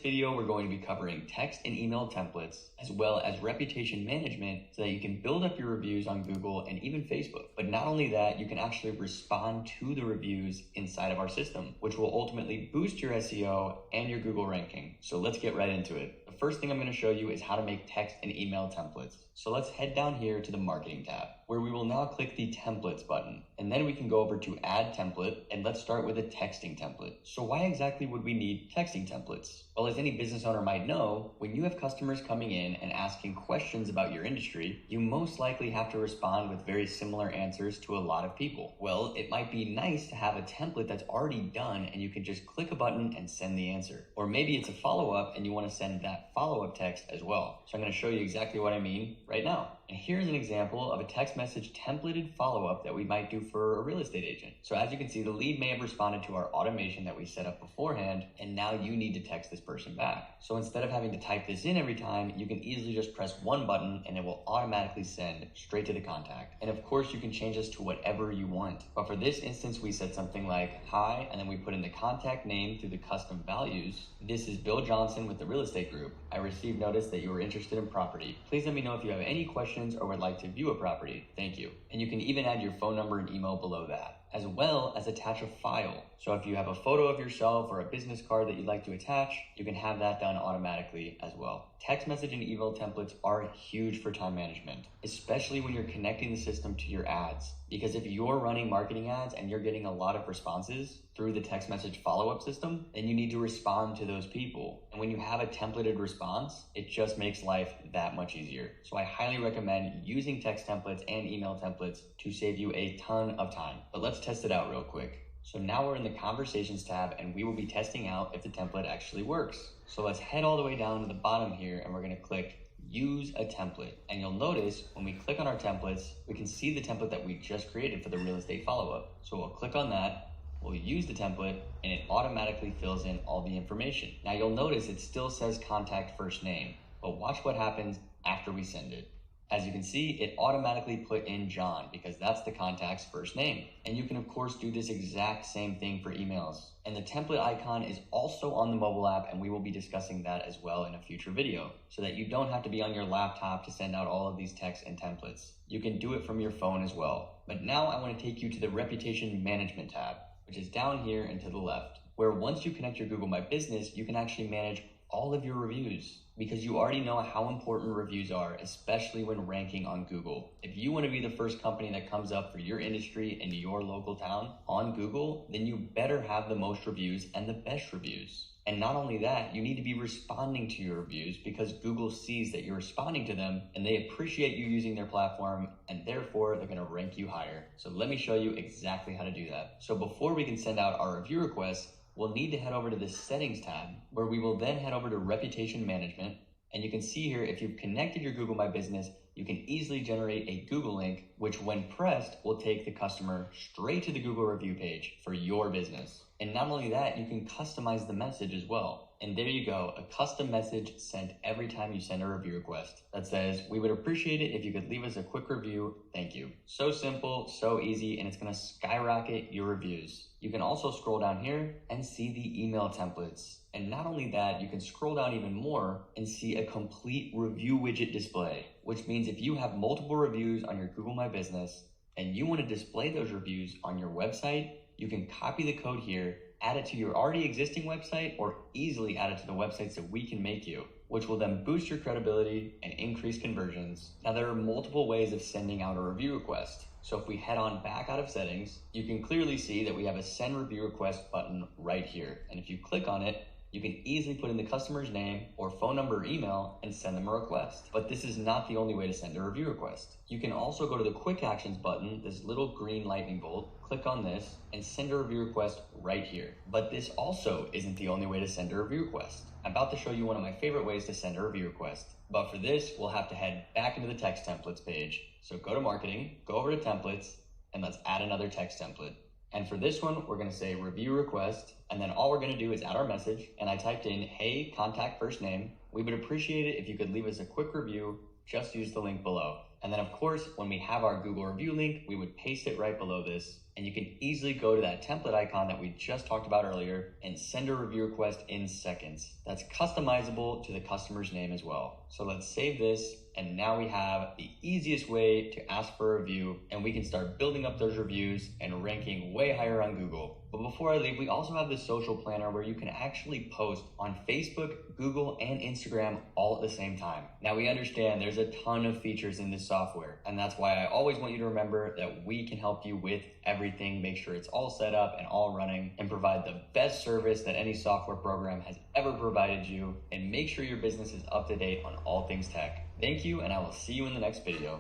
video, we're going to be covering text and email templates, as well as reputation management so that you can build up your reviews on Google and even Facebook. But not only that, you can actually respond to the reviews inside of our system, which will ultimately boost your SEO and your Google ranking. So let's get right into it. The first thing I'm going to show you is how to make text and email templates. So let's head down here to the Marketing tab, where we will now click the Templates button. And then we can go over to Add Template, and let's start with a texting template. So why exactly would we need texting templates? Well, as any business owner might know, when you have customers coming in and asking questions about your industry, you most likely have to respond with very similar answers to a lot of people. Well, it might be nice to have a template that's already done and you can just click a button and send the answer. Or maybe it's a follow-up and you want to send that follow-up text as well. So I'm going to show you exactly what I mean right now. And here's an example of a text message templated follow-up that we might do for a real estate agent. So as you can see, the lead may have responded to our automation that we set up beforehand, and now you need to text this person back. So instead of having to type this in every time, you can easily just press one button and it will automatically send straight to the contact. And of course, you can change this to whatever you want. But for this instance, we said something like, hi, and then we put in the contact name through the custom values. This is Bill Johnson with the real estate group. I received notice that you were interested in property. Please let me know if you have any questions or would like to view a property. Thank you. And you can even add your phone number and email below that, as well as attach a file. So if you have a photo of yourself or a business card that you'd like to attach, you can have that done automatically as well. Text message and email templates are huge for time management, especially when you're connecting the system to your ads. Because if you're running marketing ads and you're getting a lot of responses through the text message follow-up system, then you need to respond to those people. And when you have a templated response, it just makes life that much easier. So I highly recommend using text templates and email templates to save you a ton of time. But let's test it out real quick. So now we're in the Conversations tab and we will be testing out if the template actually works. So let's head all the way down to the bottom here and we're going to click Use a Template. And you'll notice when we click on our templates, we can see the template that we just created for the real estate follow-up. So we'll click on that, we'll use the template, and it automatically fills in all the information. Now you'll notice it still says contact first name, but watch what happens after we send it. As you can see, it automatically put in John because that's the contact's first name. And you can of course do this exact same thing for emails. And the template icon is also on the mobile app, and we will be discussing that as well in a future video so that you don't have to be on your laptop to send out all of these texts and templates. You can do it from your phone as well. But now I want to take you to the Reputation Management tab, which is down here and to the left, where once you connect your Google My Business, you can actually manage all of your reviews, because you already know how important reviews are, especially when ranking on Google. If you want to be the first company that comes up for your industry in your local town on Google, then you better have the most reviews and the best reviews. And not only that, you need to be responding to your reviews because Google sees that you're responding to them and they appreciate you using their platform, and therefore they're going to rank you higher. So let me show you exactly how to do that. So before we can send out our review requests, we'll need to head over to the Settings tab, where we will then head over to Reputation Management. And you can see here, if you've connected your Google My Business, you can easily generate a Google link, which when pressed will take the customer straight to the Google review page for your business. And not only that, you can customize the message as well. And there you go, a custom message sent every time you send a review request that says, we would appreciate it if you could leave us a quick review. Thank you. So simple, so easy, and it's going to skyrocket your reviews. You can also scroll down here and see the email templates. And not only that, you can scroll down even more and see a complete review widget display, which means if you have multiple reviews on your Google My Business and you want to display those reviews on your website, you can copy the code here, add it to your already existing website, or easily add it to the websites that we can make you, which will then boost your credibility and increase conversions. Now there are multiple ways of sending out a review request. So if we head on back out of settings, you can clearly see that we have a send review request button right here. And if you click on it, you can easily put in the customer's name or phone number or email and send them a request. But this is not the only way to send a review request. You can also go to the Quick Actions button, this little green lightning bolt, click on this and send a review request right here. But this also isn't the only way to send a review request. I'm about to show you one of my favorite ways to send a review request. But for this, we'll have to head back into the text templates page. So go to Marketing, go over to Templates, and let's add another text template. And for this one, we're going to say review request. And then all we're going to do is add our message. And I typed in, hey, contact first name. We would appreciate it if you could leave us a quick review. Just use the link below. And then of course, when we have our Google review link, we would paste it right below this. And you can easily go to that template icon that we just talked about earlier and send a review request in seconds. That's customizable to the customer's name as well. So let's save this. And now we have the easiest way to ask for a review, and we can start building up those reviews and ranking way higher on Google. But before I leave, we also have the social planner where you can actually post on Facebook, Google, and Instagram all at the same time. Now we understand there's a ton of features in this software, and that's why I always want you to remember that we can help you with everything, make sure it's all set up and all running, and provide the best service that any software program has ever provided you, and make sure your business is up to date on all things tech. Thank you, and I will see you in the next video.